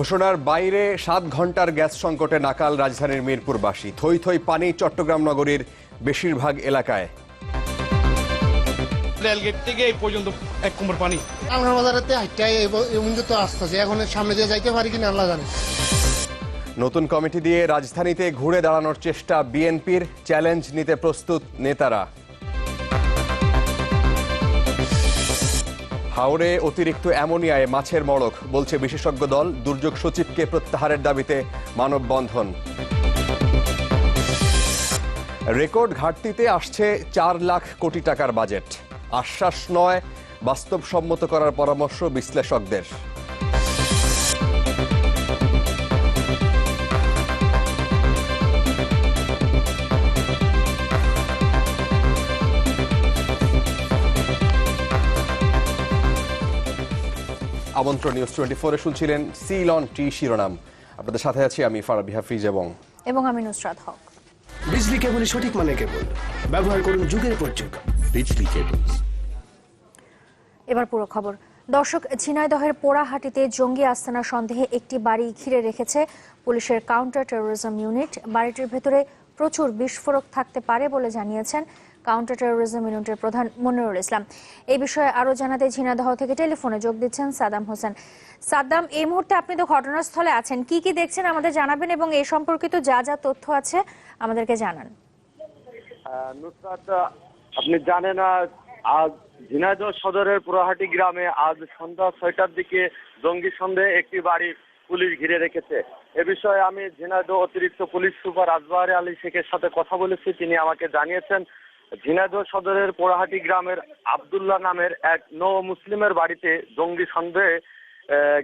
ঘোষণার বাইরে 7 ঘন্টার গ্যাস সংকটে নাকাল রাজধানীর মিরপুরবাসী। থই থই পানি চট্টগ্রাম নগরীর বেশিরভাগ এলাকায়। রেলগেট থেকে এই পর্যন্ত 1 কোমর পানি। আমরা বাজারেতে হাইটাই তো আসতেছে, এখন সামনে দিয়ে যাইতে পারি কিনা আল্লাহ জানে। নতুন কমিটি দিয়ে রাজধানীতে ঘুরে দাঁড়ানোর চেষ্টা বিএনপির, চ্যালেঞ্জ নিতে প্রস্তুত নেতারা। হাওরে অতিরিক্ত অ্যামোনিয়ায় মাছের মড়ক, বলছে বিশেষজ্ঞ দল। দুর্যোগ সচিবকে প্রত্যাহারের দাবিতে মানববন্ধন। রেকর্ড ঘাটতিতে আসছে 4 লাখ কোটি টাকার বাজেট। আশ্বাস নয়, বাস্তবসম্মত করার পরামর্শ বিশ্লেষকদের। আমন্ত্রণ নিউজ 24-এ শুনছিলেন সিল অন টি শিরোনাম। আপনাদের সাথে আছি আমি ফারাবি হাফিজ এবং আমি নুসরাত হক। বিজলি কেবল সঠিক মানে কেবল ব্যবহার করুন যুগের পর যুগ বিজলি কেবল। এবার পুরো খবর। দর্শক, ঝিনাইদহের পোড়াহাটিতে জঙ্গি আস্তানা সন্দেহে একটি বাড়ি ঘিরে রেখেছে পুলিশের কাউন্টার টেরোরিজম ইউনিট। বাড়িটির ভেতরে প্রচুর বিস্ফোরক থাকতে পারে বলে জানিয়েছেন কাউন্টার টেরোরিজম ইউনিটের প্রধান মনিরুল ইসলাম। এই বিষয়ে আরো জানাতে ঝিনাইদহ থেকে টেলিফোনে যোগ দিচ্ছেন সাদ্দাম হোসেন। সাদ্দাম, এই মুহূর্তে আপনি তো ঘটনাস্থলে আছেন, কি কি দেখছেন আমাদের জানাবেন এবং এই সম্পর্কিত যা যা তথ্য আছে আমাদেরকে জানান। নুসরাত, আপনি জানেন আজ ঝিনাইদহ সদরের পোড়াহাটি গ্রামে আজ সন্ধ্যা 6টার দিকে জঙ্গি সন্দেহে একটি বাড়ি পুলিশ ঘিরে রেখেছে। এ বিষয়ে আমি ঝিনাইদহ অতিরিক্ত পুলিশ সুপার আজবারে আলী শেখের সাথে কথা বলেছি। তিনি আমাকে জানিয়েছেন ঝিনাইদহ সদরের পোড়াহাটি গ্রামের আব্দুল্লাহ নামের এক নৌ মুসলিমের বাড়িতে জঙ্গি সন্দেহে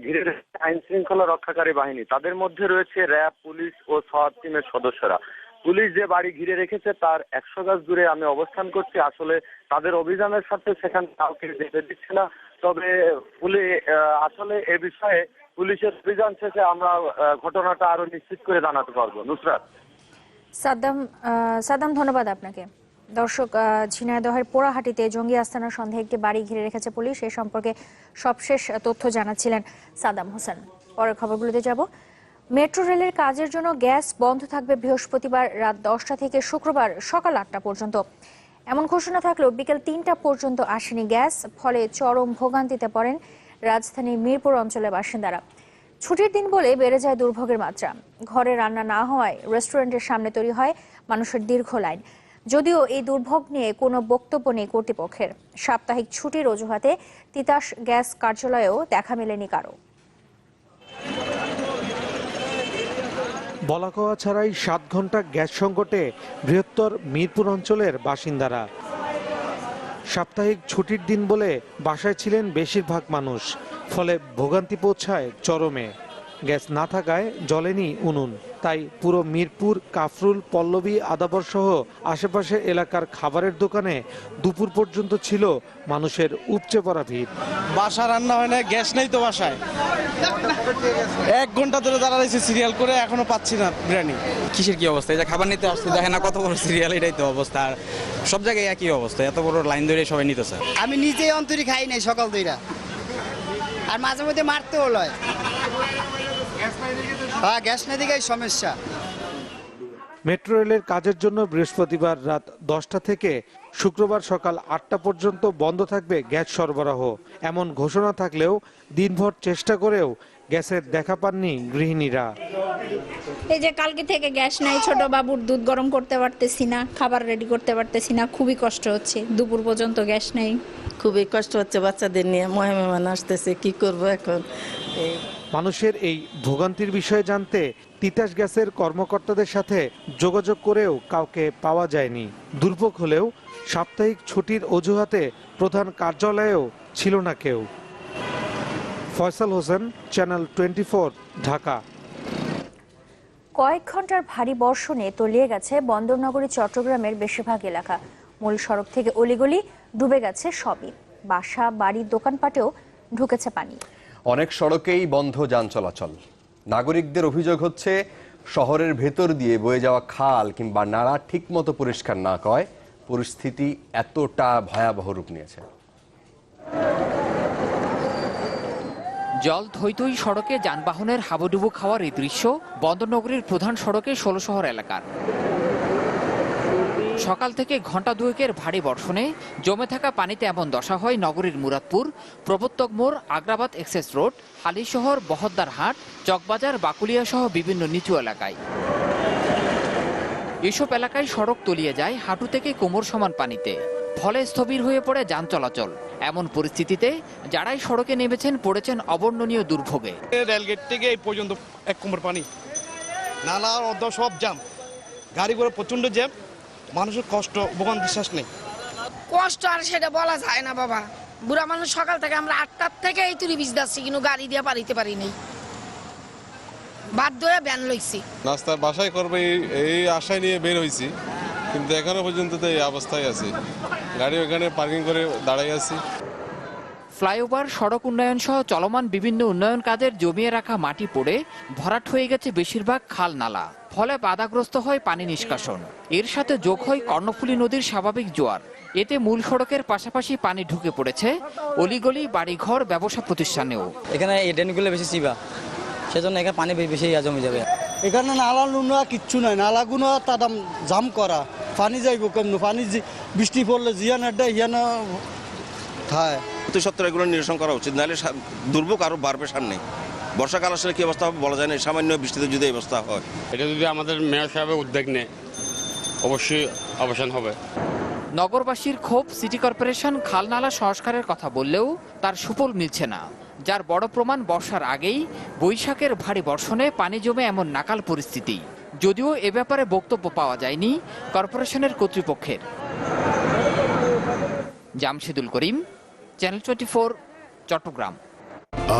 ঘিরে রেখেছে আইন শৃঙ্খলা রক্ষাকারী বাহিনী। তাদের মধ্যে রয়েছে র্যাব, পুলিশ ও সোয়াত টিমের সদস্যরা। পুলিশ যে বাড়ি ঘিরে রেখেছে তার 100 গজ দূরে আমি অবস্থান করছি। আসলে তাদের অভিযানের সাথে সেখানে কাউকে যেতে দিচ্ছে না। তবে আসলে এ বিষয়ে পুলিশের অভিযান শেষে আমরা ঘটনাটা আরো নিশ্চিত করে জানাতে পারবো। নুসরাত। সাদ্দাম, ধন্যবাদ আপনাকে। দর্শক, ঝিনাইদহের পোড়াহাটিতে জঙ্গি আস্তানার সন্দেহে একটি বাড়ি ঘিরে রেখেছে পুলিশ। এ সম্পর্কে সবশেষ তথ্য জানাচ্ছিলেন সাদ্দাম হোসেন। পরের খবরগুলোতে যাব। মেট্রো রেলের কাজের জন্য গ্যাস বন্ধ থাকবে বৃহস্পতিবার রাত 10টা থেকে শুক্রবার সকাল 8টা পর্যন্ত। এমন ঘোষণা থাকলেও বিকেল 3টা পর্যন্ত আসেনি গ্যাস। ফলে চরম ভোগান্তিতে পড়েন রাজধানীর মিরপুর অঞ্চলের বাসিন্দারা। ছুটির দিন বলে বেড়ে যায় দুর্ভোগের মাত্রা। ঘরে রান্না না হওয়ায় রেস্টুরেন্টের সামনে তৈরি হয় মানুষের দীর্ঘ লাইন। যদিও এই দুর্ভোগ নিয়ে কোনো বক্তব্য নেই কর্তৃপক্ষের। সাপ্তাহিক ছুটির অজুহাতে তিতাস গ্যাস কার্যালয়েও দেখা মেলেনি কারো। বলাকওয়া ছাড়াই 7 ঘন্টা গ্যাস সংকটে বৃহত্তর মিরপুর অঞ্চলের বাসিন্দারা। সাপ্তাহিক ছুটির দিন বলে বাসায় ছিলেন বেশিরভাগ মানুষ। ফলে ভোগান্তি পৌঁছায় চরমে। গ্যাস না থাকায় জ্বলেনি উনুন। তাই পুরো মিরপুর, কাফরুল, পল্লবী, আদাবর সহ আশেপাশের এলাকার খাবারের দোকানে দুপুর পর্যন্ত ছিল মানুষের উপচে পড়া ভিড়। বাসা রান্না হয় না, গ্যাস নেই তো বাসায়। 1 ঘন্টা ধরে দাঁড়াইছে সিরিয়াল করে, এখনো পাচ্ছি না বিরিয়ানি। কিসের কি অবস্থা? এই যে খাবার নিতে আসছে, দেখেন না কত বড় সিরিয়াল, এটাই তো অবস্থা। আর সব জায়গায় একই অবস্থা, এত বড় লাইন ধরে সবাই নিতেছে। আমি নিজেই অন্তরি খাই নাই সকাল দুইটা, আর মাঝে মধ্যে মারতেও লয়। হ্যাঁ, গ্যাস না দিকে সমস্যা। মেট্রো রেলের কাজের জন্য বৃহস্পতিবার রাত 10টা থেকে শুক্রবার সকাল 8টা পর্যন্ত বন্ধ থাকবে গ্যাস সরবরাহ। এমন ঘোষণা থাকলেও দিনভর চেষ্টা করেও গ্যাসের দেখা পাননি গৃহিণীরা। এই যে কালকে থেকে গ্যাস নাই, ছোট বাবুর দুধ গরম করতে পারতেছি না, খাবার রেডি করতে পারতেছি না, খুবই কষ্ট হচ্ছে। দুপুর পর্যন্ত গ্যাস নেই, খুবই কষ্ট হচ্ছে। বাচ্চাদের নিয়ে মেহমান আসতেছে, কি করব এখন। মানুষের এই ভোগান্তির বিষয়ে জানতে তিতাস গ্যাসের কর্মকর্তাদের সাথে যোগাযোগ করেও কাউকে পাওয়া যায়নি। দুর্ভোগ হলেও সাপ্তাহিক ছুটির অজুহাতে প্রধান কার্যালয়েও ছিল না কেউ। ফয়সাল হোসেন, চ্যানেল 24, ঢাকা। কয়েক ঘন্টার ভারী বর্ষণে তলিয়ে গেছে বন্দরনগরী চট্টগ্রামের বেশিরভাগ এলাকা। মূল সড়ক থেকে অলিগলি ডুবে গেছে সবই। বাসা, বাড়ি, দোকানপাটেও ঢুকেছে পানি। অনেক সড়কেই বন্ধ যান চলাচল। নাগরিকদের অভিযোগ হচ্ছে শহরের ভেতর দিয়ে বয়ে যাওয়া খাল কিংবা নালা ঠিকমতো পরিষ্কার না করায় পরিস্থিতি এতটা ভয়াবহ রূপ নিয়েছে। জল থই থই সড়কে যানবাহনের হাবুডুবু খাওয়ার এই দৃশ্য বন্দরনগরীর প্রধান সড়কে ১৬ শহর এলাকার। সকাল থেকে ঘণ্টা দুয়েকের ভারী বর্ষণে জমে থাকা পানিতে এমন দশা হয় নগরীর মুরাদপুর, প্রবর্তক মোড়, আগ্রাবাদ এক্সেস রোড, হালিশহর, বহদ্দার হাট, চকবাজার, বাকুলিয়া সহ বিভিন্ন নিচু এলাকায়। এসব এলাকায় সড়ক তলিয়ে যায় হাঁটু থেকে কোমর সমান পানিতে, ফলে স্থবির হয়ে পড়ে যান চলাচল। এমন পরিস্থিতিতে যারাই সড়কে নেমেছেন পড়েছেন অবর্ণনীয় দুর্ভোগে। রেলগেট থেকে এই পর্যন্ত 1 কোমর পানি, নালা অর্ধ সব জ্যাম, গাড়িগুলো প্রচন্ড জ্যাম, মানুষের কষ্ট ভোগান্তি শেষ নেই। কষ্ট আর সেটা বলা যায় না বাবা। বুড়া মানুষ সকাল থেকে আমরা 8টার থেকে এই তুলি বীজ যাচ্ছি, কিন্তু গাড়ি দিয়ে পারিতে পারি নাই, বাধ্য হয়ে ব্যান লইছি। নাস্তা বাসায় করবে এই আশায় নিয়ে বের হয়েছি, কিন্তু এখনো পর্যন্ত তো এই অবস্থায় আছে, গাড়ি ওখানে পার্কিং করে দাঁড়াই আছি। ফ্লাইওভার, সড়ক উন্নয়ন সহ চলমান বিভিন্ন উন্নয়ন কাজের জমিয়ে রাখা মাটি পড়ে ভরাট হয়ে গেছে বেশিরভাগ খাল নালা, ফলে বাধাগ্রস্ত হয় পানি নিষ্কাশন। এর সাথে যোগ হয় কর্ণফুলী নদীর স্বাভাবিক জোয়ার। এতে মূল সড়কের পাশাপাশি পানি ঢুকে পড়েছে অলিগলি, বাড়িঘর, ব্যবসা প্রতিষ্ঠানেও। এখানে এই ড্রেনগুলো বেশি চিবা, সেজন্য এখানে পানি বেশি জমে যাবে। এখানে নালা নুনা কিচ্ছু নাই, নালাগুলো তার জাম করা, পানি যাইব কেমন, পানি বৃষ্টি পড়লে জিয়ান আড্ডা হিয়ানা খায়। অতি সত্ত্বর এগুলো নিরসন করা উচিত, নাহলে দুর্ভোগ আরও বাড়বে সামনে। বর্ষাকাল আসলে কি অবস্থা হবে বলা যায় না, সামান্য বৃষ্টিতে যদি অবস্থা হয়। এটা যদি আমাদের মেয়র সাহেবের উদ্যোগ নেয় অবশ্যই অবসান হবে। নগরবাসীর ক্ষোভ, সিটি কর্পোরেশন খালনালা সংস্কারের কথা বললেও তার সুফল মিলছে না, যার বড় প্রমাণ বর্ষার আগেই বৈশাখের ভারী বর্ষণে পানি জমে এমন নাকাল পরিস্থিতি। যদিও এ ব্যাপারে বক্তব্য পাওয়া যায়নি কর্পোরেশনের কর্তৃপক্ষের। জামশেদুল করিম, চ্যানেল 24, চট্টগ্রাম।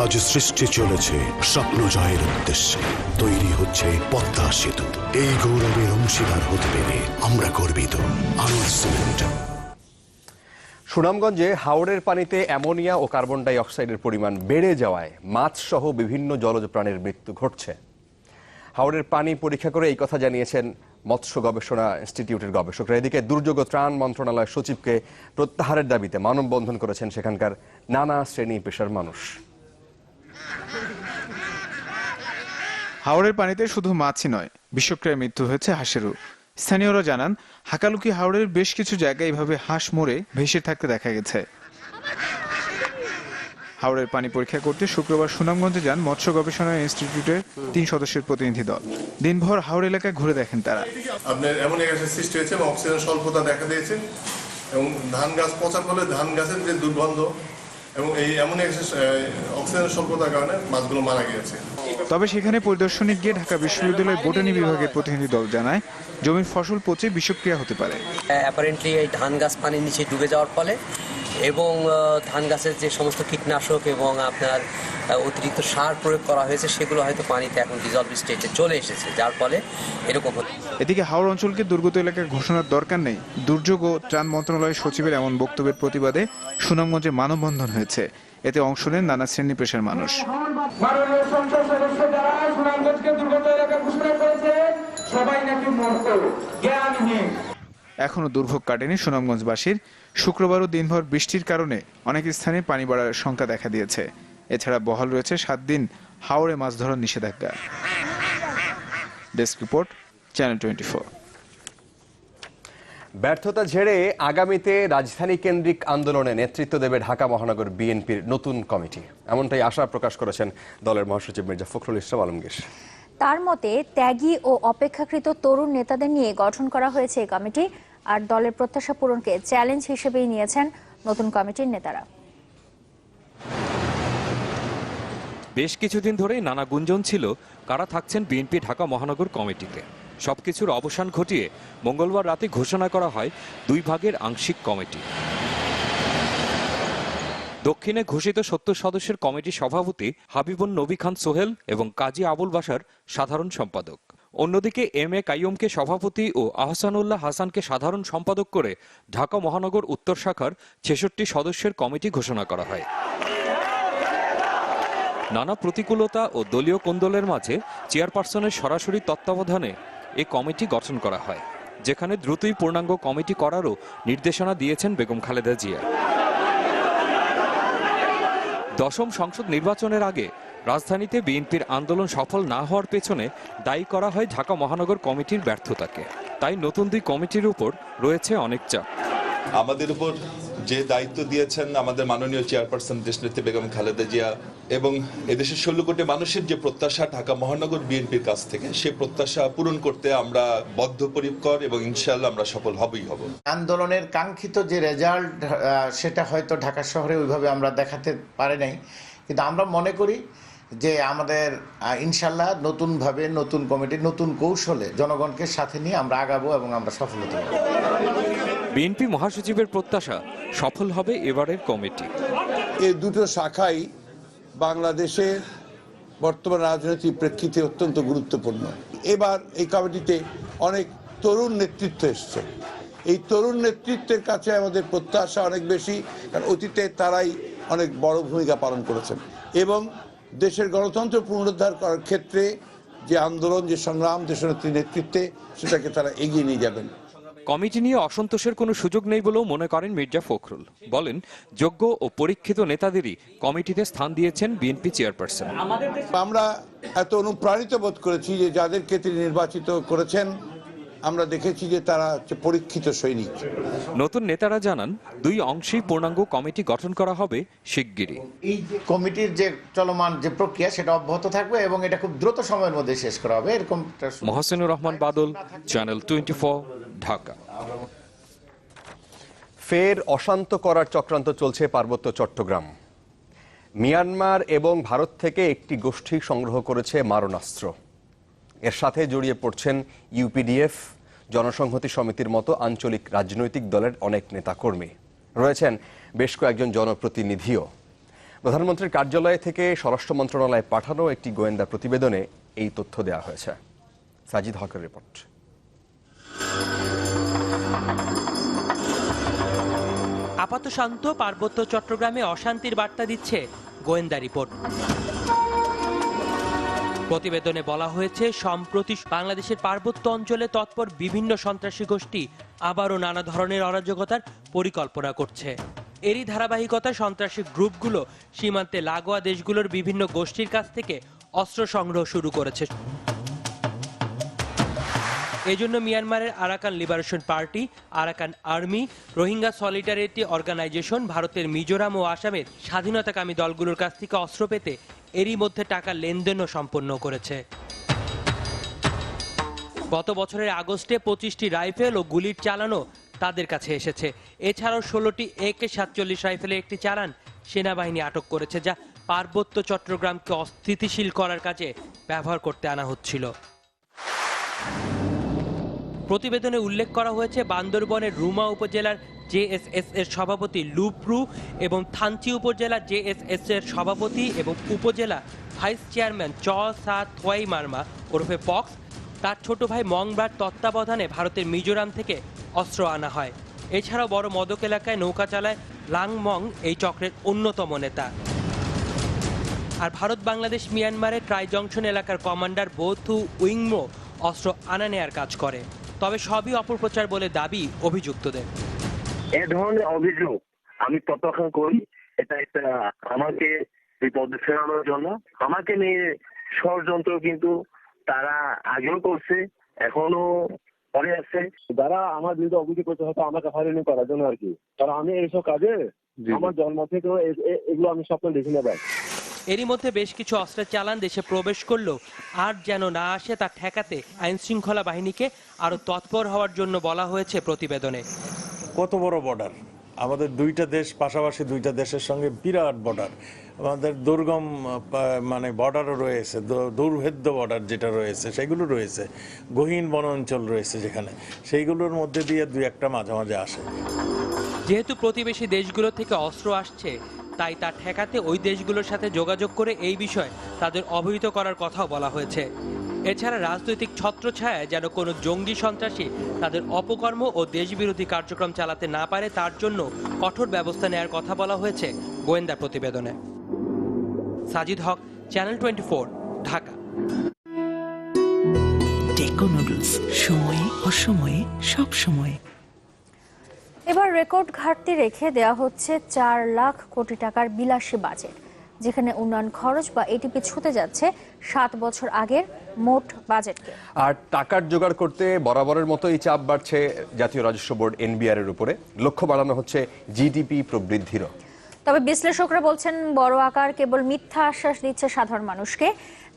আজ সৃষ্টি চলেছে স্বপ্ন জয়ের উদ্দেশ্যে, তৈরি হচ্ছে পদ্মা সেতু। এই গৌরবের অংশীদার হতে পেরে আমরা গর্বিত। আনন্দ সিমেন্ট। সুনামগঞ্জে হাওরের পানিতে অ্যামোনিয়া ও কার্বন ডাই অক্সাইডের পরিমাণ বেড়ে যাওয়ায় মাছ সহ বিভিন্ন জলজ প্রাণীর মৃত্যু ঘটছে। হাওরের পানি পরীক্ষা করে এই কথা জানিয়েছেন মৎস্য গবেষণা ইনস্টিটিউটের গবেষকরা। এদিকে দুর্যোগ ও ত্রাণ মন্ত্রণালয় সচিবকে প্রত্যাহারের দাবিতে মানববন্ধন করেছেন সেখানকার নানা শ্রেণী পেশার মানুষ। হাওরের পানিতে শুধু মাছই নয়, বিষক্রিয়ায় মৃত্যু হয়েছে হাঁসেরও। স্থানীয়রা জানান, হাকালুকি হাওরের বেশ কিছু জায়গায় এভাবে হাঁস মরে ভেসে থাকতে দেখা গেছে। হাওরের পানি পরীক্ষা করতে শুক্রবার সুনামগঞ্জে যান মৎস্য গবেষণা ইনস্টিটিউটের 3 সদস্যের প্রতিনিধি দল। দিনভর হাওর এলাকায় ঘুরে দেখেন তারা। আপনার এমন গ্যাসের সৃষ্টি হয়েছে এবং অক্সিজেন স্বল্পতা দেখা দিয়েছে, এবং ধান গাছ পচার ফলে ধান গাছের যে দুর্গন্ধ এবং এই এমন অক্সিজেন স্বল্পতার কারণে মাছগুলো মারা গিয়েছে। তবে সেখানে পরিদর্শনে গিয়ে ঢাকা বিশ্ববিদ্যালয়ের বোটানি বিভাগের প্রতিনিধি দল জানায়, জমির ফসল পচে বিষক্রিয়া হতে পারে। অ্যাপারেন্টলি এই ধান গাছ পানির নিচে ডুবে যাওয়ার ফলে এবং ধান গাছের যে সমস্ত কীটনাশক এবং আপনার অতিরিক্ত সার প্রয়োগ করা হয়েছে সেগুলো হয়তো পানিতে এখন ডিজলভ স্টেজে চলে এসেছে, যার ফলে এরকম হচ্ছে। এদিকে হাওড় অঞ্চলকে দুর্গত এলাকায় ঘোষণার দরকার নেই, দুর্যোগ ও ত্রাণ মন্ত্রণালয়ের সচিবের এমন বক্তব্যের প্রতিবাদে সুনামগঞ্জে মানববন্ধন হয়েছে। এতে অংশ নেন নানা শ্রেণী পেশার মানুষ। এখনো দুর্ভোগ কাটেনি সুনামগঞ্জবাসীর। শুক্রবারও দিনভর বৃষ্টির কারণে অনেক স্থানে পানি বাড়ার শঙ্কা দেখা দিয়েছে। এছাড়া বহাল রয়েছে 7 দিন হাওরে মাছ ধরার নিষেধাজ্ঞা। Desk report, channel 24। ব্যর্থতা ঝেড়ে আগামীতে রাজধানী কেন্দ্রিক আন্দোলনে নেতৃত্ব দেবে ঢাকা মহানগর বিএনপির নতুন কমিটি, এমনটাই আশা প্রকাশ করেছেন দলের মহাসচিব মির্জা ফখরুল ইসলাম আলমগীর। তার মতে ত্যাগী ও অপেক্ষাকৃত তরুণ নেতাদের নিয়ে গঠন করা হয়েছে এই কমিটি, আর দলের প্রত্যাশা পূরণকে চ্যালেঞ্জ হিসেবেই নিয়েছেন নতুন কমিটির নেতারা। বেশ কিছুদিন ধরেই নানা গুঞ্জন ছিল কারা থাকছেন বিএনপি ঢাকা মহানগর কমিটিতে। সবকিছুর অবসান ঘটিয়ে মঙ্গলবার রাতে ঘোষণা করা হয় 2 ভাগের আংশিক কমিটি। দক্ষিণে ঘোষিত 70 সদস্যের কমিটি সভাপতি হাবিবুন নবী খান সোহেল এবং কাজী আবুল বাশার সাধারণ সম্পাদক। অন্যদিকে এম.এ. কাইয়ুমকে সভাপতি ও আহসানুল্লাহ হাসানকে সাধারণ সম্পাদক করে ঢাকা মহানগর উত্তর শাখার 66 সদস্যের কমিটি ঘোষণা করা হয়। নানা প্রতিকূলতা ও দলীয় কোন্দলের মাঝে চেয়ারপারসনের সরাসরি তত্ত্বাবধানে এ কমিটি গঠন করা হয়, যেখানে দ্রুতই পূর্ণাঙ্গ কমিটি করারও নির্দেশনা দিয়েছেন বেগম খালেদা জিয়া। দশম সংসদ নির্বাচনের আগে রাজধানীতে বিএনপির আন্দোলন সফল না হওয়ার পেছনে দায়ী করা হয় ঢাকা মহানগর কমিটির ব্যর্থতাকে। তাই নতুন দুই কমিটির উপর রয়েছে অনেক চাপ। আমাদের উপর যে দায়িত্ব দিয়েছেন আমাদের মাননীয় চেয়ারপারসন দেশনেত্রী বেগম খালেদা জিয়া এবং এদেশের 16 কোটি মানুষের যে প্রত্যাশা ঢাকা মহানগর বিএনপির কাছ থেকে, সেই প্রত্যাশা পূরণ করতে আমরা বদ্ধপরিকর এবং ইনশাআল্লাহ আমরা সফল হবই হব। আন্দোলনের কাঙ্ক্ষিত যে রেজাল্ট সেটা হয়তো ঢাকা শহরে ওইভাবে আমরা দেখাতে পারি নাই, কিন্তু আমরা মনে করি যে আমাদের ইনশাআল্লাহ নতুনভাবে নতুন কমিটি নতুন কৌশলে জনগণকে সাথে নিয়ে আমরা আগাবো এবং আমরা সফল হতে পারব। বিএনপি মহাসচিবের প্রত্যাশা সফল হবে এবারের কমিটি। এই দুটো শাখাই বাংলাদেশের বর্তমান রাজনৈতিক প্রেক্ষিতে অত্যন্ত গুরুত্বপূর্ণ। এবার এই কমিটিতে অনেক তরুণ নেতৃত্ব এসছে। এই তরুণ নেতৃত্বের কাছে আমাদের প্রত্যাশা অনেক বেশি, কারণ অতীতে তারাই অনেক বড় ভূমিকা পালন করেছেন এবং দেশের গণতন্ত্র পুনরুদ্ধার করার ক্ষেত্রে যে আন্দোলন, যে সংগ্রাম দেশনেত্রীর নেতৃত্বে, সেটাকে তারা এগিয়ে নিয়ে যাবেন। কমিটি নিয়ে অসন্তোষের কোনো সুযোগ নেই বলেও মনে করেন মির্জা ফখরুল। বলেন, যোগ্য ও পরীক্ষিত নেতাদেরই কমিটিতে স্থান দিয়েছেন বিএনপি চেয়ারপারসন। আমরা এত অনুপ্রাণিত বোধ করেছি যে যাদেরকে তিনি নির্বাচিত করেছেন, আমরা দেখেছি যে তারা পরীক্ষিত সৈনিক। নতুন নেতারা জানান, দুই অংশেই পূর্ণাঙ্গ কমিটি গঠন করা হবে শিগগিরই। এই কমিটির যে চলমান যে প্রক্রিয়া সেটা অব্যাহত থাকবে এবং এটা খুব দ্রুত সময়ের মধ্যে শেষ করা হবে এরকম। মহসিনুর রহমান বাদল, চ্যানেল 24, ঢাকা। ফের অশান্ত করার চক্রান্ত চলছে পার্বত্য চট্টগ্রাম। মিয়ানমার এবং ভারত থেকে একটি গোষ্ঠী সংগ্রহ করেছে মারণাস্ত্র। এর সাথে জড়িয়ে পড়ছেন ইউপিডিএফ, জনসংহতি সমিতির মতো আঞ্চলিক রাজনৈতিক দলের অনেক নেতাকর্মী। রয়েছেন বেশ কয়েকজন জনপ্রতিনিধিও। প্রধানমন্ত্রীর কার্যালয় থেকে স্বরাষ্ট্র মন্ত্রণালয়ে পাঠানো একটি গোয়েন্দা প্রতিবেদনে এই তথ্য দেওয়া হয়েছে। সাজিদ হকের রিপোর্ট। আপাত শান্ত পার্বত্য চট্টগ্রামে অশান্তির বার্তা দিচ্ছে গোয়েন্দা রিপোর্ট। প্রতিবেদনে বলা হয়েছে, সম্প্রতি বাংলাদেশের পার্বত্য অঞ্চলে তৎপর বিভিন্ন সন্ত্রাসী গোষ্ঠী আবারও নানা ধরনের অরাজকতার পরিকল্পনা করছে। এরই ধারাবাহিকতায় সন্ত্রাসী গ্রুপগুলো সীমান্তে লাগোয়া দেশগুলোর বিভিন্ন গোষ্ঠীর কাছ থেকে অস্ত্র সংগ্রহ শুরু করেছে। এজন্য মিয়ানমারের Arakan liberation party, Arakan army, Rohingya solidarity organisation, ভারতের মিজোরাম ও আসামের স্বাধীনতাকামী দলগুলোর কাছ থেকে অস্ত্র পেতে এরই মধ্যে টাকা লেনদেনও সম্পন্ন করেছে। গত বছরের আগস্টে 25টি রাইফেল ও গুলির চালানও তাদের কাছে এসেছে। এছাড়াও 16টি AK-47 রাইফেলের একটি চালান সেনাবাহিনী আটক করেছে, যা পার্বত্য চট্টগ্রামকে অস্থিতিশীল করার কাজে ব্যবহার করতে আনা হচ্ছিল। প্রতিবেদনে উল্লেখ করা হয়েছে, বান্দরবনের রুমা উপজেলার জেএসএস এর সভাপতি লুপ্রু এবং থানচি উপজেলা জেএসএস এর সভাপতি এবং উপজেলা ভাইস চেয়ারম্যান চ সা থোয়াই মার্মা ওরফে পক্স, তার ছোট ভাই মংবার তত্ত্বাবধানে ভারতের মিজোরাম থেকে অস্ত্র আনা হয়। এছাড়াও বড় মদক এলাকায় নৌকা চালায় লাংমং এই চক্রের অন্যতম নেতা। আর ভারত বাংলাদেশ মিয়ানমারের ট্রাই জংশন এলাকার কমান্ডার বোথু উইংমো অস্ত্র আনা নেয়ার কাজ করে। তবে সবই অপপ্রচার বলে দাবি অভিযুক্তদের। এ ধরনের অভিযোগ আমি প্রত্যাখ্যান করি। এটা একটা আমাকে বিপদে ফেরানোর জন্য, আমাকে নিয়ে ষড়যন্ত্র কিন্তু তারা আগেও করছে, এখনো পরে আছে। যারা আমার বিরুদ্ধে অভিযোগ করছে হয়তো আমাকে হয়রানি করার জন্য আর কি, কারণ আমি এইসব কাজে আমার জন্ম থেকে এগুলো আমি স্বপ্ন দেখি না ভাই। এরই মধ্যে বেশ কিছু অস্ত্রের চালান দেশে প্রবেশ করলেও আর যেন না আসে তা ঠেকাতে আইন শৃঙ্খলা বাহিনীকে আরো তৎপর হওয়ার জন্য বলা হয়েছে প্রতিবেদনে। কত বড় বর্ডার, আমাদের দুইটা দেশ পাশাপাশি, দুইটা দেশের সঙ্গে বিরাট বর্ডার, আমাদের দুর্গম মানে বর্ডারও রয়েছে, দুর্ভেদ্য বর্ডার যেটা রয়েছে সেগুলো রয়েছে, গহীন বন অঞ্চল রয়েছে যেখানে, সেইগুলোর মধ্যে দিয়ে দুই একটা মাঝে মাঝে আসে। যেহেতু প্রতিবেশী দেশগুলো থেকে অস্ত্র আসছে, তাই তা ঠেকাতে ওই দেশগুলোর সাথে যোগাযোগ করে এই বিষয়ে তাদের অবহিত করার কথাও বলা হয়েছে। এছাড়া রাজনৈতিক ছত্রছায়ায় যেন কোনো জঙ্গি সন্ত্রাসী তাদের অপকর্ম ও দেশবিরোধী কার্যক্রম চালাতে না পারে, তার জন্য কঠোর ব্যবস্থা নেওয়ার কথা বলা হয়েছে গোয়েন্দা প্রতিবেদনে। সাজিদ হক, চ্যানেল 24, ঢাকা। টেকো নুডলস, সময়ে অসময়ে সব সময়। এবার রেকর্ড ঘাটতি রেখে দেওয়া হচ্ছে 4 লাখ কোটি টাকার বিলাসী বাজেট। যেখানে উন্নয়ন খরচ বা এটিপি ছুঁতে যাচ্ছে 7 বছর আগের মোট বাজেটকে। আর টাকার জোগাড় করতে বরাবরের মতোই চাপ বাড়ছে জাতীয় রাজস্ব বোর্ড এনবিআর এর উপরে। লক্ষ্য বাড়ানো হচ্ছে জিডিপি প্রবৃদ্ধিরও। তবে বিশ্লেষকরা বলছেন বড় আকার কেবল মিথ্যা আশ্বাস দিচ্ছে সাধারণ মানুষকে,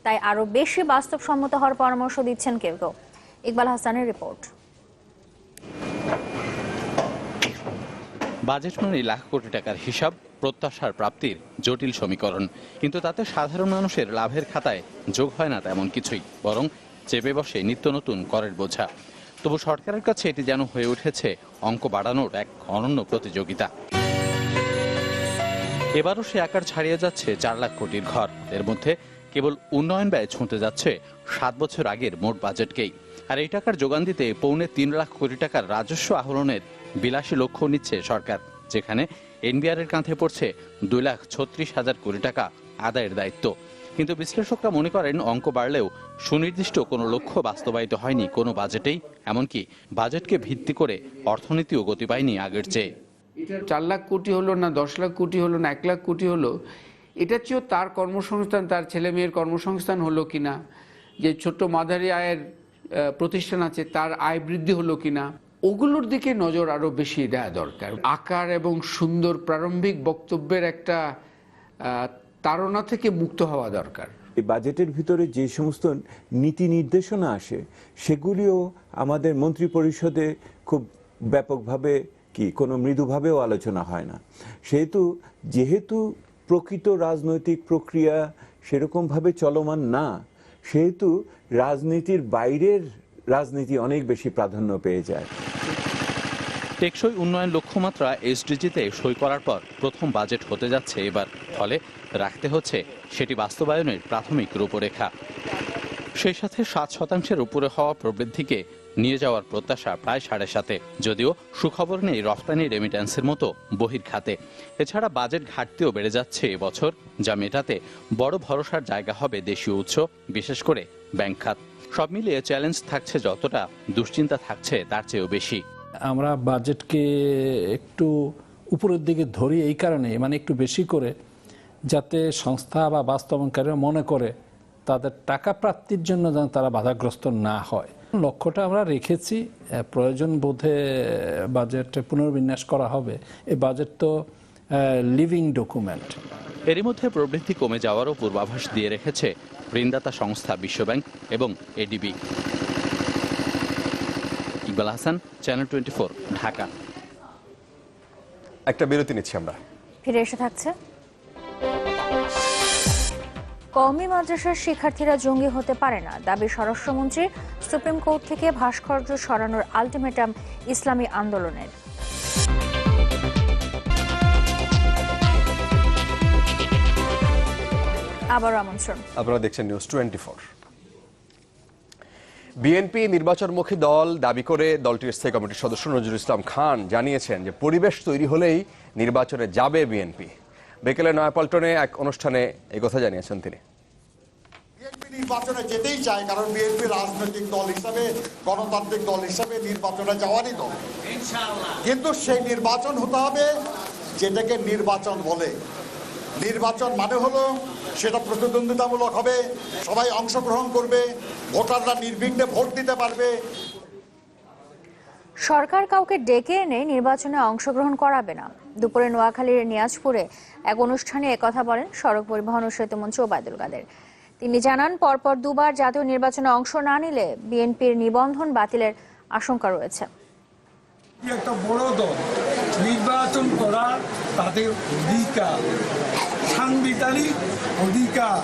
তাই আরো বেশি বাস্তবসম্মত হওয়ার পরামর্শ দিচ্ছেন কেউ কেউ। ইকবাল হাসানের রিপোর্ট। বাজেট মানে লাখ কোটি টাকার হিসাব, প্রত্যাশার প্রাপ্তির জটিল সমীকরণ, কিন্তু তাতে সাধারণ মানুষের লাভের খাতায় যোগ হয় না তেমন কিছুই, বরং চেপে বসে নিত্য নতুন করের বোঝা। তবু সরকারের কাছে এটি যেন হয়ে উঠেছে অঙ্ক বাড়ানোর এক অনন্য প্রতিযোগিতা। এবারও সে আকার ছাড়িয়ে যাচ্ছে 4 লাখ কোটির ঘর। এর মধ্যে কেবল উন্নয়ন ব্যয় ছুঁতে যাচ্ছে 7 বছর আগের মোট বাজেটকেই। আর এই টাকার যোগান দিতে 3.25 লাখ কোটি টাকার রাজস্ব আহরণের বিলাসী লক্ষ্য নিচ্ছে সরকার, যেখানে এনবিআর এর কাঁধে পড়ছে 2,36,000 কোটি টাকা আদায়ের দায়িত্ব। কিন্তু বিশ্লেষকরা মনে করেন অঙ্ক বাড়লেও সুনির্দিষ্ট কোনো লক্ষ্য বাস্তবায়িত হয়নি কোনো বাজেটেই, এমনকি বাজেটকে ভিত্তি করে অর্থনীতিও গতি পায়নি আগের চেয়ে। 4 লাখ কোটি হলো না 10 লাখ কোটি হলো না 1 লাখ কোটি হলো, এটা চেয়েও তার কর্মসংস্থান, তার ছেলে মেয়ের কর্মসংস্থান হলো কিনা, যে ছোট্ট মাঝারি আয়ের প্রতিষ্ঠান আছে তার আয় বৃদ্ধি হলো কিনা, ওগুলোর দিকে নজর আরো বেশি দেওয়া দরকার। আকার এবং সুন্দর প্রারম্ভিক বক্তব্যের একটা তাড়না থেকে মুক্ত হওয়া দরকার। এই বাজেটের ভিতরে যে সমস্ত নীতি নির্দেশনা আসে সেগুলিও আমাদের মন্ত্রী পরিষদে খুব ব্যাপকভাবে কোনো মৃদুভাবেও আলোচনা হয় না। যেহেতু প্রকৃত রাজনৈতিক প্রক্রিয়া সেরকমভাবে চলমান না, সেহেতু রাজনীতির বাইরের রাজনীতি অনেক বেশি প্রাধান্য পেয়ে যায়। টেকসই উন্নয়ন লক্ষ্যমাত্রা এসডিজিতে সই করার পর প্রথম বাজেট হতে যাচ্ছে এবার, ফলে রাখতে হচ্ছে সেটি বাস্তবায়নের প্রাথমিক রূপরেখা। সেই সাথে 7% উপরে হওয়া প্রবৃদ্ধিকে নিয়ে যাওয়ার প্রত্যাশা প্রায় 7.5, যদিও সুখবর নেই রফতানি রেমিট্যান্সের মতো বহির্খাতে। এছাড়া বাজেট ঘাটতিও বেড়ে যাচ্ছে এবছর, যা মেটাতে বড় ভরসার জায়গা হবে দেশীয় উৎস, বিশেষ করে ব্যাংক খাত। সব মিলিয়ে চ্যালেঞ্জ থাকছে যতটা, দুশ্চিন্তা থাকছে তার চেয়েও বেশি। আমরা বাজেটকে একটু উপরের দিকে ধরি এই কারণে, মানে একটু বেশি করে, যাতে সংস্থা বা বাস্তবায়নকারীরা মনে করে তাদের টাকা প্রাপ্তির জন্য যেন তারা বাধাগ্রস্ত না হয়। লক্ষ্যটা আমরা রেখেছি, প্রয়োজন বোধে বাজেট পুনর্বিন্যাস করা হবে। এই বাজেট তো লিভিং ডকুমেন্ট। এরই মধ্যে প্রবৃদ্ধি কমে যাওয়ারও পূর্বাভাস দিয়ে রেখেছে ঋণদাতা সংস্থা বিশ্বব্যাংক এবং এডিবি। ইকবাল হাসান, চ্যানেল 24, ঢাকা। একটা বিরতি নিচ্ছি আমরা, ফিরে এসে থাকছে। কওমি মাদ্রাসার শিক্ষার্থীরা জঙ্গি হতে পারে না দাবি স্বরাষ্ট্রমন্ত্রী। সুপ্রিম কোর্ট থেকে ভাস্কর্য সরানোর আলটিমেটাম ইসলামী আন্দোলনের। আবার আমন্ত্রণ, আপনারা দেখছেন নিউজ 24। বিএনপি নির্বাচনমুখী দল দাবি করে দলটির স্থায়ী কমিটির সদস্য নজরুল ইসলাম খান জানিয়েছেন যে পরিবেশ তৈরি হলেই নির্বাচনে যাবে বিএনপি। বিকেলে নয়াপল্টনে এক অনুষ্ঠানে এই কথা জানিয়েছেন তিনি। বিএনপি নির্বাচনে যেতেই চায়, কারণ বিএনপি রাজনৈতিক দল হিসাবে, গণতান্ত্রিক দল হিসাবে নির্বাচনে যাওয়ারই দল। কিন্তু সেই নির্বাচন হতে হবে যেটাকে নির্বাচন বলে। নির্বাচন মানে হলো সেটা প্রতিদ্বন্দ্বিতামূলক হবে, সবাই অংশগ্রহণ করবে, ভোটাররা নির্বিঘ্নে ভোট দিতে পারবে। সরকার কাউকে ডেকে এনে নির্বাচনে অংশগ্রহণ করাবে না। দুপুরে নোয়াখালীর নিয়াজপুরে এক অনুষ্ঠানে একথা বলেন সড়ক পরিবহন ও সেতুমন্ত্রী ওবায়দুল কাদের। তিনি জানান, পরপর দুবার জাতীয় নির্বাচনে অংশ না নিলে বিএনপির নিবন্ধন বাতিলের আশঙ্কা রয়েছে। একটা বড় দল নির্বাচন করার তাদের অধিকার, সাংবিধানিক অধিকার।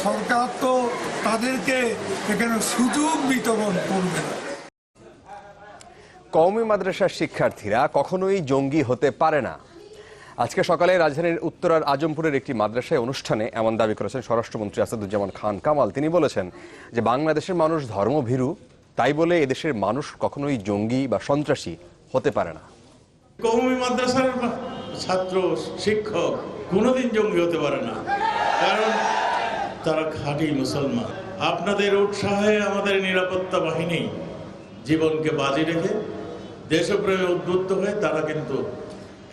সরকার তো তাদেরকে এখানে সুযোগ বিতরণ করবে না। কওমি মাদ্রাসার শিক্ষার্থীরা কখনোই জঙ্গি হতে পারে না। আজকে সকালে রাজধানীর উত্তরার আজমপুরের একটি মাদ্রাসায় অনুষ্ঠানে এমন দাবি করেছেন স্বরাষ্ট্রমন্ত্রী আসাদুজ্জামান খান কামাল। তিনি বলেছেন যে বাংলাদেশের মানুষ ধর্মভীরু, তাই বলে এদেশের মানুষ কখনোই জঙ্গি বা সন্ত্রাসী হতে পারে না। কওমি মাদ্রাসার ছাত্র শিক্ষক কোনোদিন জঙ্গি হতে পারে না, কারণ তারা খাঁটি মুসলমান। আপনাদের উৎসাহে আমাদের নিরাপত্তা বাহিনী জীবনকে বাজি রেখে দেশপ্রেমে উদ্বুদ্ধ হয়ে তারা কিন্তু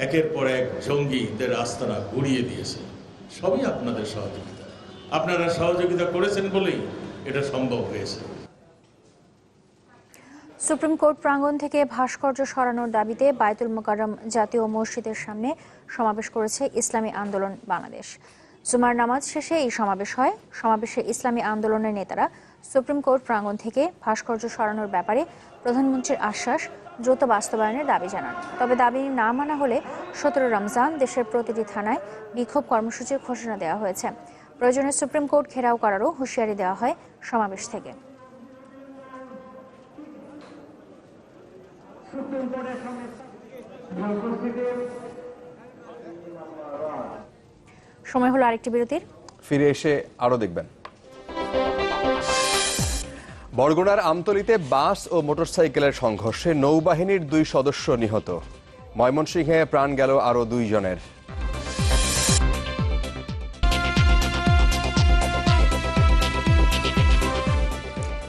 একের পর এক জঙ্গিদের আস্তানা গুড়িয়ে দিয়েছে। সবই আপনাদের সহযোগিতা। আপনারা সহযোগিতা করেছেন বলেই এটা সম্ভব হয়েছে। সুপ্রিম কোর্ট প্রাঙ্গণ থেকে ভাস্কর্য সরানোর দাবিতে বায়তুল মোকাররম জাতীয় মসজিদের সামনে সমাবেশ করেছে ইসলামী আন্দোলন বাংলাদেশ। জুমার নামাজ শেষে এই সমাবেশ হয়। সমাবেশে ইসলামী আন্দোলনের নেতারা সুপ্রিম কোর্ট প্রাঙ্গণ থেকে ভাস্কর্য সরানোর ব্যাপারে প্রধানমন্ত্রীর আশ্বাস দ্রুত বাস্তবায়নের দাবি জানান। তবে দাবি না মানা হলে 17 রমজান দেশের প্রতিটি থানায় বিক্ষোভ কর্মসূচির ঘোষণা দেওয়া হয়েছে। প্রয়োজনে সুপ্রিম কোর্ট ঘেরাও করারও হুঁশিয়ারি দেওয়া হয় সমাবেশ থেকে। সময় হলো আরেকটি বিরতির। ফিরে এসে আরো দেখবেন। বরগুনার আমতলীতে বাস ও মোটরসাইকেলের সংঘর্ষে নৌবাহিনীর 2 সদস্য নিহত। ময়মনসিংহে প্রাণ গেল আরো 2 জনের।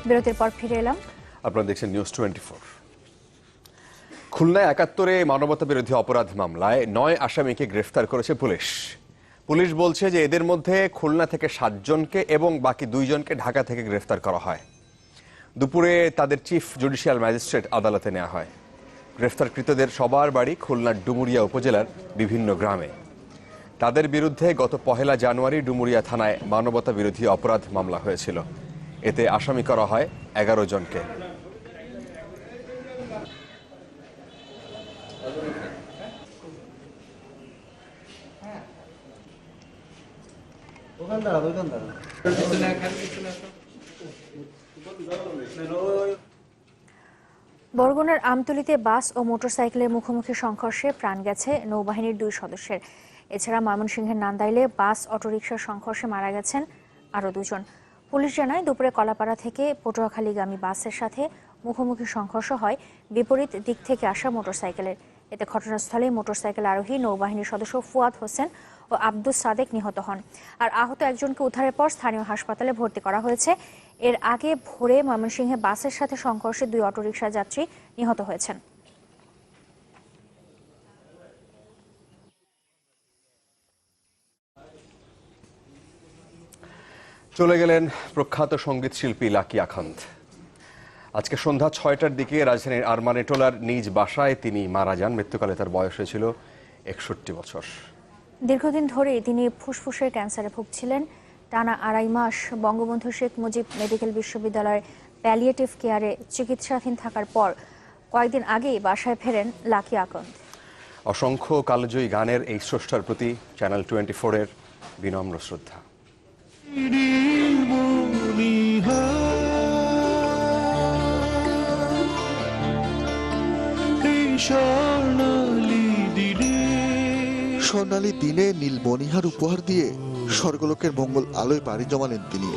বিরতির পর ফিরে এলাম। আপনারা দেখছেন নিউজ 24। খুলনায় 71-এ মানবতা বিরোধী অপরাধ মামলায় 9 আসামিকে গ্রেফতার করেছে পুলিশ। পুলিশ বলছে যে এদের মধ্যে খুলনা থেকে 7 জনকে এবং বাকি 2 জনকে ঢাকা থেকে গ্রেফতার করা হয়। দুপুরে তাদের চিফ জুডিশিয়াল ম্যাজিস্ট্রেট আদালতে নেওয়া হয়। গ্রেফতারকৃতদের সবার বাড়ি খুলনার ডুমুরিয়া উপজেলার বিভিন্ন গ্রামে। তাদের বিরুদ্ধে গত 1 জানুয়ারি ডুমুরিয়া থানায় মানবতা বিরোধী অপরাধ মামলা হয়েছিল। এতে আসামি করা হয় 11 জনকে। বরগুনার আমতলীতে বাস ও মোটরসাইকেলের মুখোমুখি সংঘর্ষে প্রাণ গেছে নৌবাহিনীর 2 সদস্যের। এছাড়া ময়মনসিংহের নান্দাইলে বাস অটোরিকশার সংঘর্ষে মারা গেছেন আরও 2 জন। পুলিশ জানায় দুপুরে কলাপাড়া থেকে পটুয়াখালীগামী বাসের সাথে মুখোমুখি সংঘর্ষ হয় বিপরীত দিক থেকে আসা মোটরসাইকেলের। এতে ঘটনাস্থলে মোটরসাইকেল আরোহী নৌবাহিনীর সদস্য ফুয়াদ হোসেন ও আব্দুস সাদেক নিহত হন। আর আহত একজনকে উদ্ধারের পর স্থানীয় হাসপাতালে ভর্তি করা হয়েছে। এর আগে ভোরে ময়মনসিংহে বাসের সাথে সংঘর্ষে 2 অটোরিকশা যাত্রী নিহত হয়েছেন। চলে গেলেন প্রখ্যাত সঙ্গীত শিল্পী লাকি আখান্দ। আজকে সন্ধ্যা 6টার দিকে রাজধানীর আরমানেটোলার নিজ বাসায় তিনি মারা যান। মৃত্যুকালে তার বয়স হয়েছিল 61 বছর। দীর্ঘদিন ধরেই তিনি ফুসফুসের ক্যান্সারে ভুগছিলেন। টানা 2.5 মাস বঙ্গবন্ধু শেখ মুজিব মেডিকেল বিশ্ববিদ্যালয়ের প্যালিয়েটিভ কেয়ারে চিকিৎসাধীন থাকার পর কয়েকদিন আগেই বাসায় ফেরেন লাকি আখান্দ। অসংখ্য কালজয়ী গানের এই স্রষ্টার প্রতি চ্যানেল 24-এর বিনম্র শ্রদ্ধা। স্বর্ণালী দিনে নীল মণিহার উপহার দিয়ে স্বর্গলোকের মঙ্গল আলোয় পাড়ি জমালেন তিনি।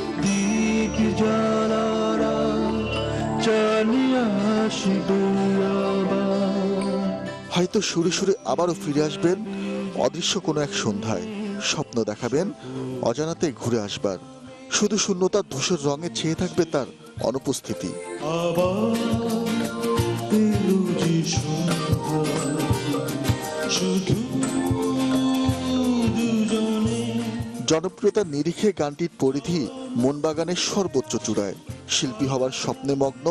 হয়তো সুরে সুরে আবারও ফিরে আসবেন অদৃশ্য কোনো এক সন্ধ্যায়। স্বপ্ন দেখাবেন অজানাতে ঘুরে আসবার। শুধু শূন্যতার ধূসর রঙে ছেয়ে থাকবে তার অনুপস্থিতি। জনপ্রিয়তার নিরিখে গানটির পরিধি মনবাগানের সর্বোচ্চ চূড়ায়। শিল্পী হবার স্বপ্নে মগ্ন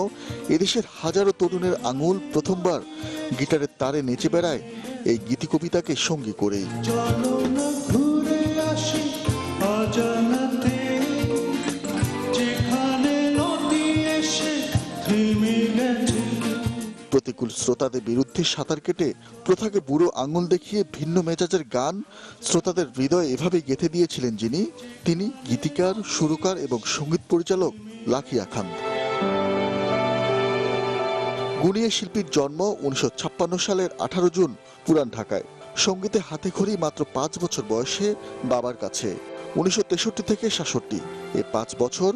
এদেশের হাজারো তরুণের আঙুল প্রথমবার গিটারের তারে নেচে বেড়ায় এই গীতি কবিতাকে সঙ্গী করেই। প্রতিকূল শ্রোতাদের বিরুদ্ধে সাঁতার কেটে প্রথাকে বুড়ো আঙুল দেখিয়ে ভিন্ন মেজাজের গান শ্রোতাদের হৃদয়ে এভাবে গেঁথে দিয়েছিলেন যিনি, তিনি গীতিকার, সুরকার এবং সঙ্গীত পরিচালক লাকি আখান্দ। গুণিয়া শিল্পীর জন্ম 1956 সালের 18 জুন পুরান ঢাকায়। সঙ্গীতে হাতেখড়ি মাত্র 5 বছর বয়সে বাবার কাছে। 1963 থেকে 66 এই 5 বছর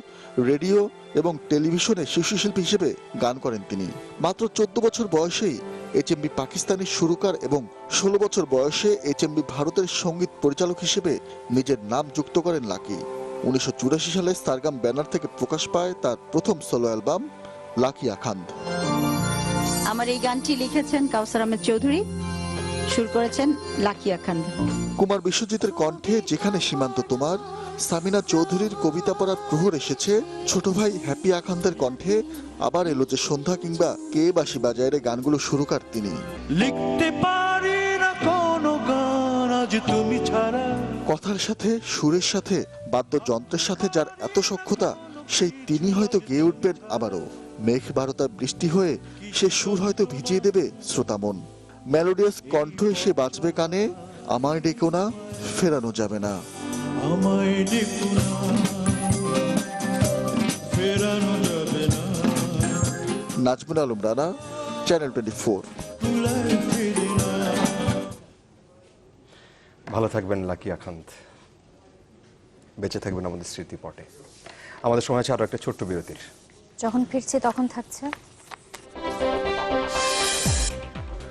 রেডিও এবং টেলিভিশনে শিশু শিল্পী হিসেবে গান করেন তিনি। মাত্র 14 বছর বয়সেই HMV পাকিস্তানের সুরকার এবং 16 বছর বয়সে HMV ভারতের সঙ্গীত পরিচালক হিসেবে নিজের নাম যুক্ত করেন লাকি। 1984 সালে সারগাম ব্যানার থেকে প্রকাশ পায় তার প্রথম সোলো অ্যালবাম লাকি আখান্দ। আমার এই গানটি লিখেছেন কাউসার আহমেদ চৌধুরী, সুর করেছেন লাকিয়া খান। কুমার বিশ্বজিতের কণ্ঠে যেখানে সীমান্ত তোমার, সামিনা চৌধুরীর কবিতা পড়ার প্রহর এসেছে, ছোট ভাই হ্যাপি আখান্দের কণ্ঠে আবার এলো যে সন্ধ্যা কিংবা কে বাঁশি বাজায় রে গানগুলো সুরকার তিনি। লিখতে পারি না কোনো গান আজ তুমি ছাড়া। কথার সাথে সুরের সাথে বাদ্যযন্ত্রের সাথে যার এত সখ্যতা, সেই তিনি হয়তো গেয়ে উঠবেন আবারও। মেঘ বারতা বৃষ্টি হয়ে সে সুর হয়তো ভিজিয়ে দেবে শ্রোতামন। মেলোডিয়াস কণ্ঠ এসে বাজবে কানে, আমায় ডেকো না ফেরানো যাবে না। আমায় ডেকো না ফেরানো যাবে না। নাজমুল আলম রানা, চ্যানেল 24। ভালো থাকবেন লাকিয়া খান্ত, বেঁচে থাকবেন আমাদের স্মৃতিপটে। আমাদের সময় আছে আরো একটা ছোট্ট বিরতির। যখন ফিরছি তখন থাকছে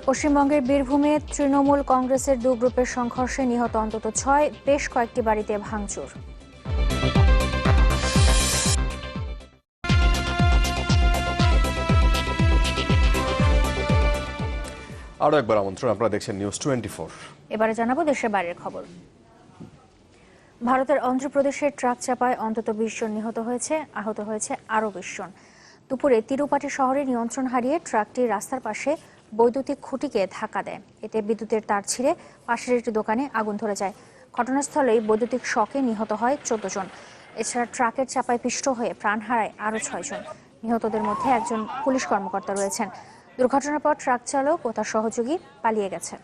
পশ্চিমবঙ্গের বীরভূমে তৃণমূল কংগ্রেসের 2 গ্রুপের সংঘর্ষে নিহত অন্তত 6, বেশ কয়েকটি বাড়িতে ভাঙচুর। আরো একবার আমন্ত্রণ, আপনারা দেখছেন নিউজ 24। এবারে জানাবো দেশের বাইরের খবর। ভারতের অন্ধ্রপ্রদেশের ট্রাক চাপায় অন্তত 20 জন নিহত হয়েছে, আহত হয়েছে আরও 20 জন। দুপুরে তিরুপাটি শহরে নিয়ন্ত্রণ হারিয়ে ট্রাকটি রাস্তার পাশে বৈদ্যুতিক খুঁটিকে ধাক্কা দেয়। এতে বিদ্যুতের তার ছিঁড়ে পাশের একটি দোকানে আগুন ধরে যায়। ঘটনাস্থলেই বৈদ্যুতিক শকে নিহত হয় 14 জন। এছাড়া ট্রাকের চাপায় পিষ্ট হয়ে প্রাণ হারায় আরও 6 জন। নিহতদের মধ্যে একজন পুলিশ কর্মকর্তা রয়েছেন। দুর্ঘটনার পর ট্রাক চালক ও তার সহযোগী পালিয়ে গেছে।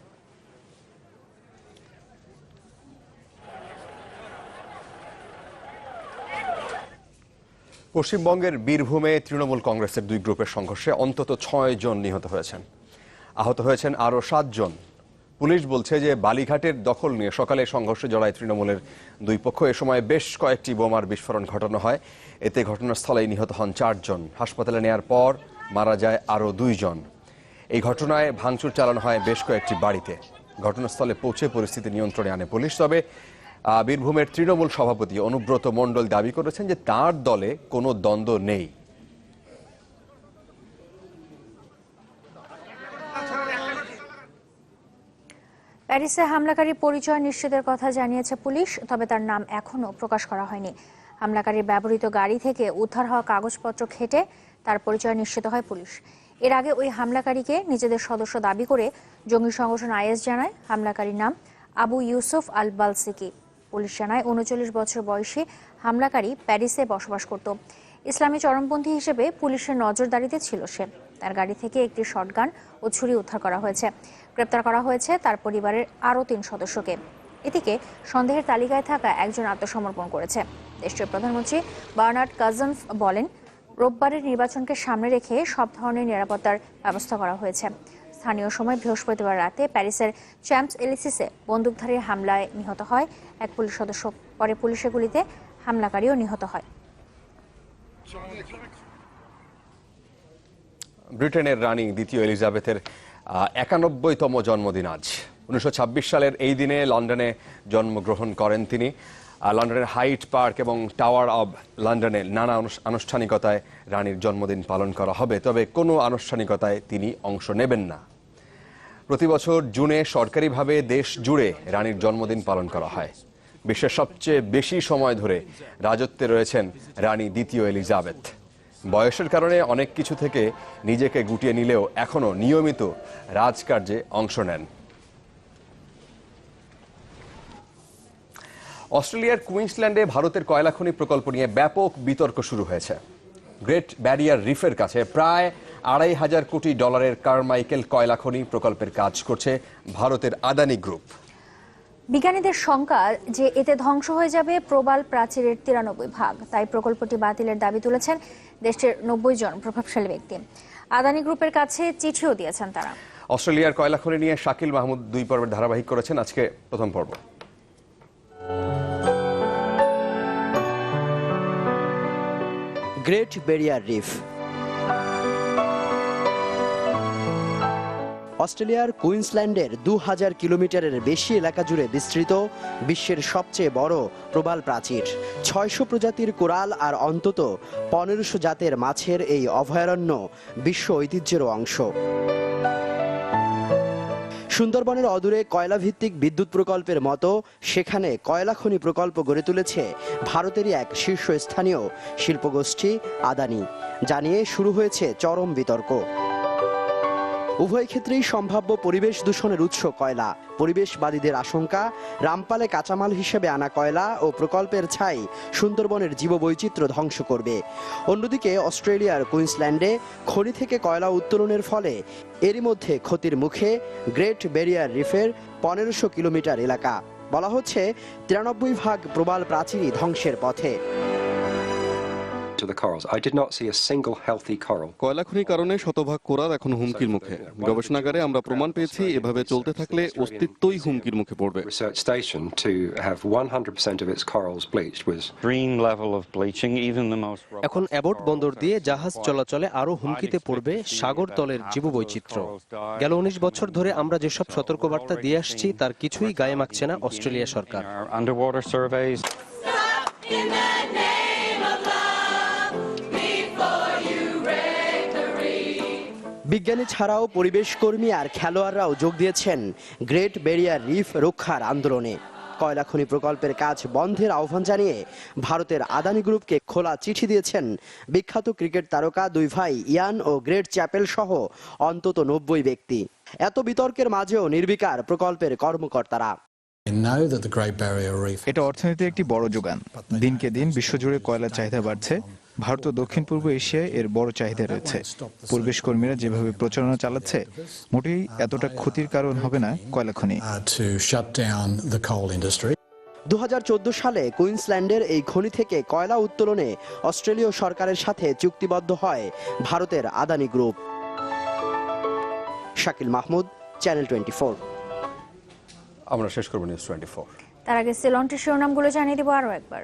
পশ্চিমবঙ্গের বীরভূমে তৃণমূল কংগ্রেসের 2 গ্রুপের সংঘর্ষে অন্তত 6 জন নিহত হয়েছেন, আহত হয়েছেন আরও 7 জন। পুলিশ বলছে যে বালিঘাটের দখল নিয়ে সকালে সংঘর্ষে জড়ায় তৃণমূলের 2 পক্ষ। এ সময় বেশ কয়েকটি বোমার বিস্ফোরণ ঘটানো হয়। এতে ঘটনাস্থলেই নিহত হন 4 জন। হাসপাতালে নেয়ার পর মারা যায় আরও 2 জন। এই ঘটনায় ভাঙচুর চালানো হয় বেশ কয়েকটি বাড়িতে। ঘটনাস্থলে পৌঁছে পরিস্থিতি নিয়ন্ত্রণে আনে পুলিশ। তবে বীরভূমের তৃণমূল সভাপতি অনুব্রত মণ্ডল দাবি করেছেন যে তার দলে কোনো দ্বন্দ্ব নেই। প্যারিসে হামলাকারীর পরিচয় নিশ্চিতের কথা জানিয়েছে পুলিশ, তবে তার নাম এখনও প্রকাশ করা হয়নি। হামলাকারীর ব্যবহৃত গাড়ি থেকে উদ্ধার হওয়া কাগজপত্র ঘেঁটে তার পরিচয় নিশ্চিত হয় পুলিশ। এর আগে ওই হামলাকারীকে নিজেদের সদস্য দাবি করে জঙ্গি সংগঠন আইএস জানায়। হামলাকারীর নাম আবু ইউসুফ আল বালসিকি। পুলিশ জানায় 39 বছর বয়সী হামলাকারী প্যারিসে বসবাস করত। ইসলামী চরমপন্থী হিসেবে পুলিশের নজরদারিতে ছিল সে। তার গাড়ি থেকে একটি শটগান ও ছুরি উদ্ধার করা হয়েছে। গ্রেপ্তার করা হয়েছে তার পরিবারের আরও 3 সদস্যকে। এদিকে সন্দেহের তালিকায় থাকা একজন আত্মসমর্পণ করেছে। দেশটির প্রধানমন্ত্রী বার্নার্ড কাজনভ বলেন, রোববারের নির্বাচনকে সামনে রেখে সব ধরনের নিরাপত্তার ব্যবস্থা করা হয়েছে। স্থানীয় সময় বৃহস্পতিবার রাতে প্যারিসের চ্যাম্পস এলিসিসে বন্দুকধারীর হামলায় নিহত হয় এক পুলিশ সদস্য। পরে পুলিশের গুলিতে হামলাকারীও নিহত হয়। ব্রিটেনের রানী দ্বিতীয় এলিজাবেথের 91তম জন্মদিন আজ। 1926 সালের এই দিনে লন্ডনে জন্মগ্রহণ করেন তিনি। লন্ডনের হাইট পার্ক এবং টাওয়ার অব লন্ডনে নানা আনুষ্ঠানিকতায় রানীর জন্মদিন পালন করা হবে, তবে কোনো আনুষ্ঠানিকতায় তিনি অংশ নেবেন না। প্রতি বছর জুনে সরকারিভাবে দেশ জুড়ে রানীর জন্মদিন পালন করা হয়। বিশ্বের সবচেয়ে বেশি সময় ধরে রাজত্বে রয়েছেন রানী দ্বিতীয় এলিজাবেথ। বয়সের কারণে অনেক কিছু থেকে নিজেকে গুটিয়ে নিলেও এখনও নিয়মিত রাজকার্যে অংশ নেন। অস্ট্রেলিয়ার কুইন্সল্যান্ডে ভারতের কয়লা খনি প্রকল্প নিয়ে ব্যাপক বিতর্ক শুরু হয়েছে। গ্রেট ব্যারিয়ার রিফের কাছে প্রায় $2,500 কোটি কারমাইকেল কয়লা খনি প্রকল্পের কাজ করছে ভারতের আদানি গ্রুপ। বিজ্ঞানীদের শঙ্কা যে এতে ধ্বংস হয়ে যাবে প্রবাল প্রাচীরের 93 ভাগ। তাই প্রকল্পটি বাতিলের দাবি তুলেছেন দেশটির 90 জন প্রভাবশালী ব্যক্তি। আদানি গ্রুপের কাছে চিঠিও দিয়েছেন তারা। অস্ট্রেলিয়ার কয়লা খনি নিয়ে শাকিল মাহমুদ 2 পর্বের ধারাবাহিক করেছেন। আজকে প্রথম পর্ব। গ্রেট ব্যারিয়ার রিফ অস্ট্রেলিয়ার কুইন্সল্যান্ডের 2000 কিলোমিটারের বেশি এলাকা জুড়ে বিস্তৃত বিশ্বের সবচেয়ে বড় প্রবাল প্রাচীর। 600 প্রজাতির কোরাল আর অন্তত 1500 জাতের মাছের এই অভয়ারণ্য বিশ্ব ঐতিহ্যের অংশ। সুন্দরবনের অদূরে কয়লা ভিত্তিক বিদ্যুৎ প্রকল্পের মতো সেখানে কয়লা খনি প্রকল্প গড়ে তুলেছে ভারতেরই এক শীর্ষস্থানীয় শিল্পগোষ্ঠী আদানি, যা নিয়ে শুরু হয়েছে চরম বিতর্ক। উভয় ক্ষেত্রেই সম্ভাব্য পরিবেশ দূষণের উৎস কয়লা। পরিবেশবাদীদের আশঙ্কা, রামপালে কাঁচামাল হিসেবে আনা কয়লা ও প্রকল্পের ছাই সুন্দরবনের জীববৈচিত্র্য ধ্বংস করবে। অন্যদিকে অস্ট্রেলিয়ার কুইন্সল্যান্ডে খনি থেকে কয়লা উত্তোলনের ফলে এরই মধ্যে ক্ষতির মুখে গ্রেট ব্যারিয়ার রিফের 1500 কিলোমিটার এলাকা। বলা হচ্ছে 93% প্রবাল প্রাচীরই ধ্বংসের পথে। কয়লা খনির কারণে শতভাগ কোরাল এখন হুমকির মুখে। গবেষণাগারে আমরা প্রমাণ পেয়েছি এভাবে চলতে থাকলে অস্তিত্বই হুমকির মুখে পড়বে। এখন অ্যাবট বন্দর দিয়ে জাহাজ চলাচলে আরো হুমকিতে পড়বে সাগর তলের জীববৈচিত্র্য। গেল 19 বছর ধরে আমরা যেসব সতর্কবার্তা দিয়ে আসছি তার কিছুই গায়ে মাখছে না অস্ট্রেলিয়া সরকার। বিজ্ঞানী ছাড়াও পরিবেশ কর্মী আর খেলোয়াড়রাও যোগ দিয়েছেন গ্রেট ব্যারিয়ার রিফ রক্ষার আন্দোলনে। কয়লা খনি প্রকল্পের কাজ বন্ধের আহ্বান জানিয়ে ভারতের আদানি গ্রুপকে খোলা চিঠি দিয়েছেন বিখ্যাত ক্রিকেট তারকা দুই ভাই ইয়ান ও গ্রেট চ্যাপেল সহ অন্তত 90 ব্যক্তি। এত বিতর্কের মাঝেও নির্বিকার প্রকল্পের কর্মকর্তারা। এটা অর্থনীতির একটি বড় যোগান। দিনকে দিন বিশ্বজুড়ে কয়লার চাহিদা বাড়ছে। ভারত ও দক্ষিণ পূর্ব এশিয়ায় এর বড় চাহিদা রয়েছে। পরিবেশ কর্মীরা যেভাবে প্রচারণা চালাচ্ছে মোটেই এতটা ক্ষতির কারণ হবে না কয়লা খনি। 2014 সালে কুইন্সল্যান্ডের এই খনি থেকে কয়লা উত্তোলনে অস্ট্রেলীয় সরকারের সাথে চুক্তিবদ্ধ হয় ভারতের আদানি গ্রুপ। শাকিল মাহমুদ, চ্যানেল 24। আমরা শেষ করব নিউজ 24। তার আগে সিলন্টের শিরোনামগুলো জানিয়ে দেব আরো একবার।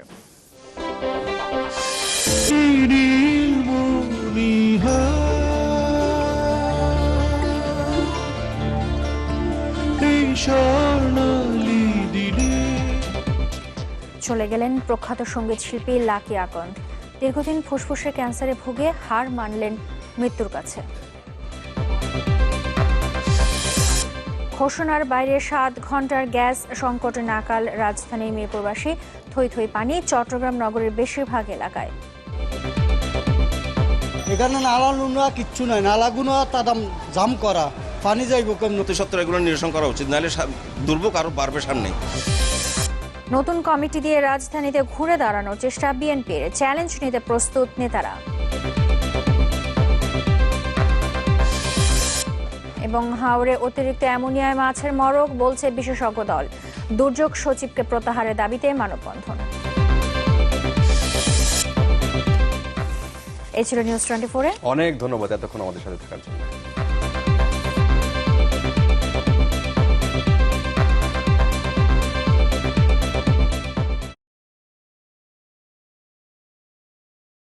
চলে গেলেন প্রখ্যাত সঙ্গীত শিল্পী লাকি আকন্দ। দীর্ঘদিন ফুসফুসের ক্যান্সারে ভুগে হার মানলেন মৃত্যুর কাছে। ঘোষণার বাইরে 7 ঘন্টার গ্যাস সংকটে নাকাল রাজধানীর মিরপুরবাসী। থই থই পানি চট্টগ্রাম নগরের বেশিরভাগ এলাকায়। এখানে নালা নুনা কিচ্ছু নাই, নালাগুলো তাদাম জাম করা, পানি যাইব কেমন। সত্তর এগুলো নিরসন করা উচিত, নাহলে দুর্ভোগ আরো বাড়বে সামনে। নতুন কমিটি দিয়ে রাজধানীতে ঘুরে দাঁড়ানোর চেষ্টা বিএনপির, চ্যালেঞ্জ নিতে প্রস্তুত নেতারা। এবং হাওরে অতিরিক্ত অ্যামোনিয়ায় মাছের মরক, বলছে বিশেষজ্ঞ দল। দুর্যোগ সচিবকে প্রত্যাহারের দাবিতে মানববন্ধন। এই ছিল নিউজ 24। অনেক ধন্যবাদ এতক্ষণ আমাদের সাথে থাকার জন্য।